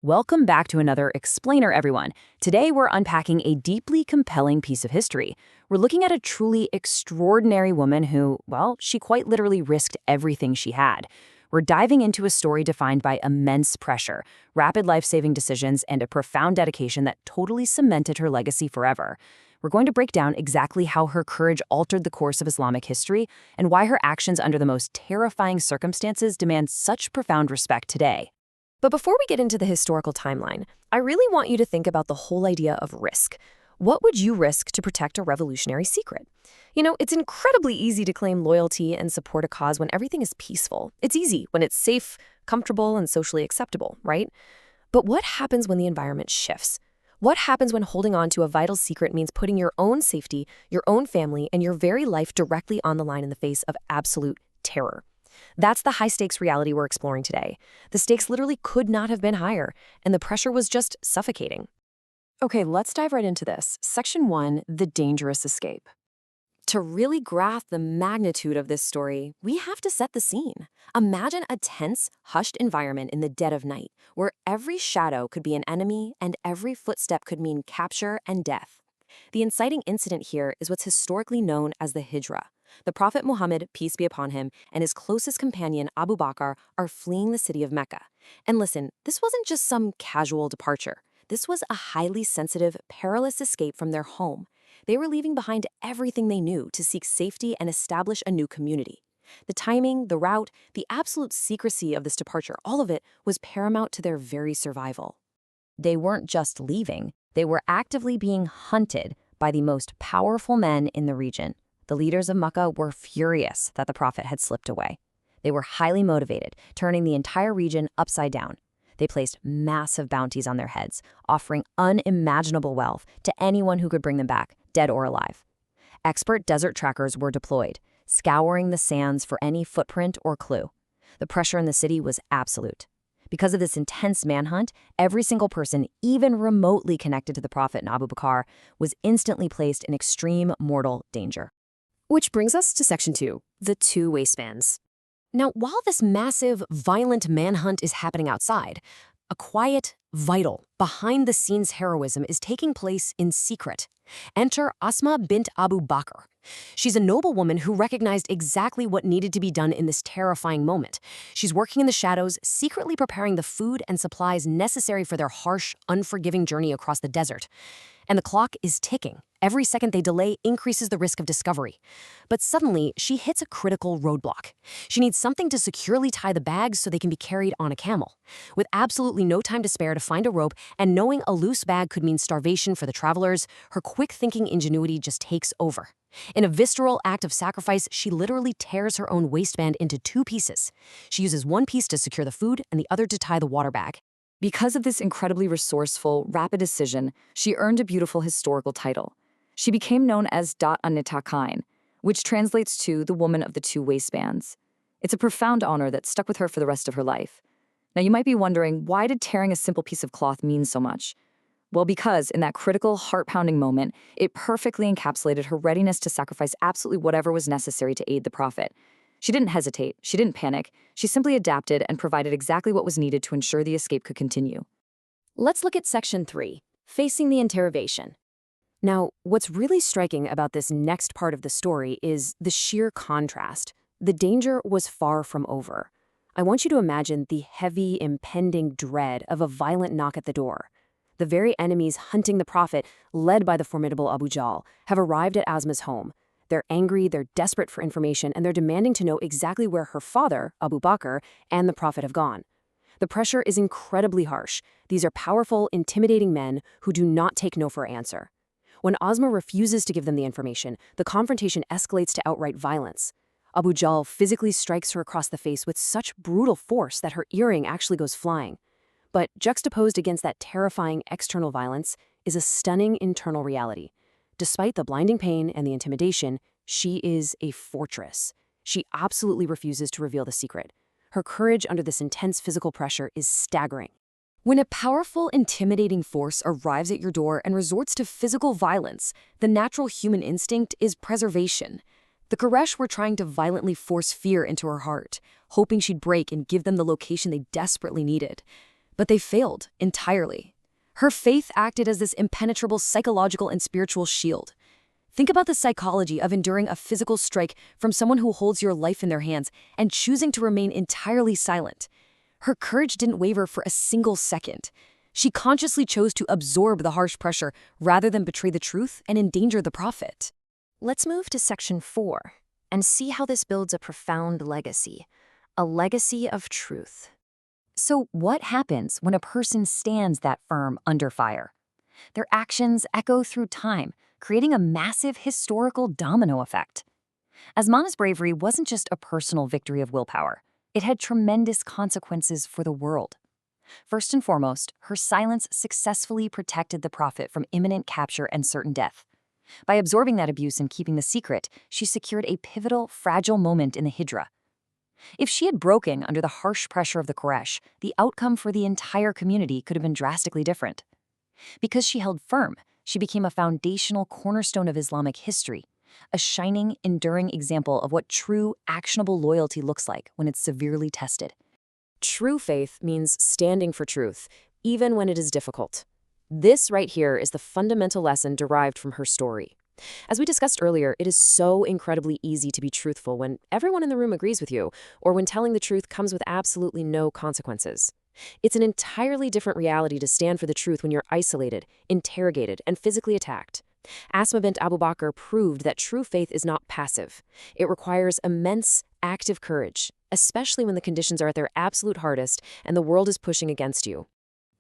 Welcome back to another Explainer, everyone. Today we're unpacking a deeply compelling piece of history. We're looking at a truly extraordinary woman who, well, she quite literally risked everything she had. We're diving into a story defined by immense pressure, rapid life-saving decisions, and a profound dedication that totally cemented her legacy forever. We're going to break down exactly how her courage altered the course of Islamic history and why her actions under the most terrifying circumstances demand such profound respect today. But before we get into the historical timeline, I really want you to think about the whole idea of risk. What would you risk to protect a revolutionary secret? It's incredibly easy to claim loyalty and support a cause when everything is peaceful. It's easy when it's safe, comfortable, and socially acceptable, right? But what happens when the environment shifts? What happens when holding on to a vital secret means putting your own safety, your own family, and your very life directly on the line in the face of absolute terror? That's the high-stakes reality we're exploring today. The stakes literally could not have been higher, and the pressure was just suffocating. Okay, let's dive right into this. Section 1, the dangerous escape. To really grasp the magnitude of this story, we have to set the scene. Imagine a tense, hushed environment in the dead of night, where every shadow could be an enemy and every footstep could mean capture and death. The inciting incident here is what's historically known as the Hijrah. The Prophet Muhammad, peace be upon him, and his closest companion, Abu Bakr, are fleeing the city of Mecca. And listen, this wasn't just some casual departure. This was a highly sensitive, perilous escape from their home. They were leaving behind everything they knew to seek safety and establish a new community. The timing, the route, the absolute secrecy of this departure, all of it was paramount to their very survival. They weren't just leaving, they were actively being hunted by the most powerful men in the region. The leaders of Makkah were furious that the Prophet had slipped away. They were highly motivated, turning the entire region upside down. They placed massive bounties on their heads, offering unimaginable wealth to anyone who could bring them back, dead or alive. Expert desert trackers were deployed, scouring the sands for any footprint or clue. The pressure in the city was absolute. Because of this intense manhunt, every single person, even remotely connected to the Prophet and Abu Bakr, was instantly placed in extreme mortal danger. Which brings us to Section 2, the Two Waistbands. Now, while this massive, violent manhunt is happening outside, a quiet, vital, behind-the-scenes heroism is taking place in secret. Enter Asma bint Abu Bakr. She's a noble woman who recognized exactly what needed to be done in this terrifying moment. She's working in the shadows, secretly preparing the food and supplies necessary for their harsh, unforgiving journey across the desert. And the clock is ticking. Every second they delay increases the risk of discovery. But suddenly, she hits a critical roadblock. She needs something to securely tie the bags so they can be carried on a camel. With absolutely no time to spare to find a rope, and knowing a loose bag could mean starvation for the travelers, her quick-thinking ingenuity just takes over. In a visceral act of sacrifice, she literally tears her own waistband into two pieces. She uses one piece to secure the food and the other to tie the water bag. Because of this incredibly resourceful, rapid decision, she earned a beautiful historical title. She became known as Dhat, an-Nitaqayn, which translates to the woman of the two waistbands. It's a profound honor that stuck with her for the rest of her life. Now you might be wondering, why did tearing a simple piece of cloth mean so much? Well, because in that critical, heart-pounding moment, it perfectly encapsulated her readiness to sacrifice absolutely whatever was necessary to aid the Prophet. She didn't hesitate, she didn't panic, she simply adapted and provided exactly what was needed to ensure the escape could continue. Let's look at Section 3, facing the interrogation. Now, what's really striking about this next part of the story is the sheer contrast. The danger was far from over. I want you to imagine the heavy, impending dread of a violent knock at the door. The very enemies hunting the Prophet, led by the formidable Abu Jahl, have arrived at Asma's home. They're angry, they're desperate for information, and they're demanding to know exactly where her father, Abu Bakr, and the Prophet have gone. The pressure is incredibly harsh. These are powerful, intimidating men who do not take no for an answer. When Asma refuses to give them the information, the confrontation escalates to outright violence. Abu Jahl physically strikes her across the face with such brutal force that her earring actually goes flying. But juxtaposed against that terrifying external violence is a stunning internal reality. Despite the blinding pain and the intimidation, she is a fortress. She absolutely refuses to reveal the secret. Her courage under this intense physical pressure is staggering. When a powerful, intimidating force arrives at your door and resorts to physical violence, the natural human instinct is preservation. The Quraysh were trying to violently force fear into her heart, hoping she'd break and give them the location they desperately needed. But they failed entirely. Her faith acted as this impenetrable psychological and spiritual shield. Think about the psychology of enduring a physical strike from someone who holds your life in their hands and choosing to remain entirely silent. Her courage didn't waver for a single second. She consciously chose to absorb the harsh pressure rather than betray the truth and endanger the Prophet. Let's move to section 4 and see how this builds a profound legacy, a legacy of truth. So what happens when a person stands that firm under fire? Their actions echo through time, creating a massive historical domino effect. Asma's bravery wasn't just a personal victory of willpower. It had tremendous consequences for the world. First and foremost, her silence successfully protected the Prophet from imminent capture and certain death. By absorbing that abuse and keeping the secret, she secured a pivotal, fragile moment in the Hijrah. If she had broken under the harsh pressure of the Quraysh, the outcome for the entire community could have been drastically different. Because she held firm, she became a foundational cornerstone of Islamic history, a shining, enduring example of what true, actionable loyalty looks like when it's severely tested. True faith means standing for truth, even when it is difficult. This right here is the fundamental lesson derived from her story. As we discussed earlier, it is so incredibly easy to be truthful when everyone in the room agrees with you, or when telling the truth comes with absolutely no consequences. It's an entirely different reality to stand for the truth when you're isolated, interrogated, and physically attacked. Asma bint Abu Bakr proved that true faith is not passive. It requires immense, active courage, especially when the conditions are at their absolute hardest and the world is pushing against you.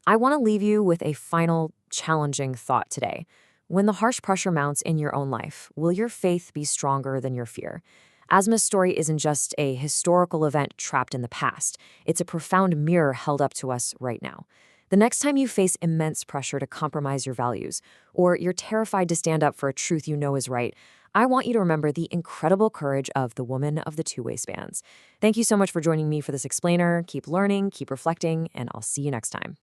I want to leave you with a final, challenging thought today. When the harsh pressure mounts in your own life, will your faith be stronger than your fear? Asma's story isn't just a historical event trapped in the past. It's a profound mirror held up to us right now. The next time you face immense pressure to compromise your values, or you're terrified to stand up for a truth you know is right, I want you to remember the incredible courage of the woman of the two waistbands. Thank you so much for joining me for this explainer. Keep learning, keep reflecting, and I'll see you next time.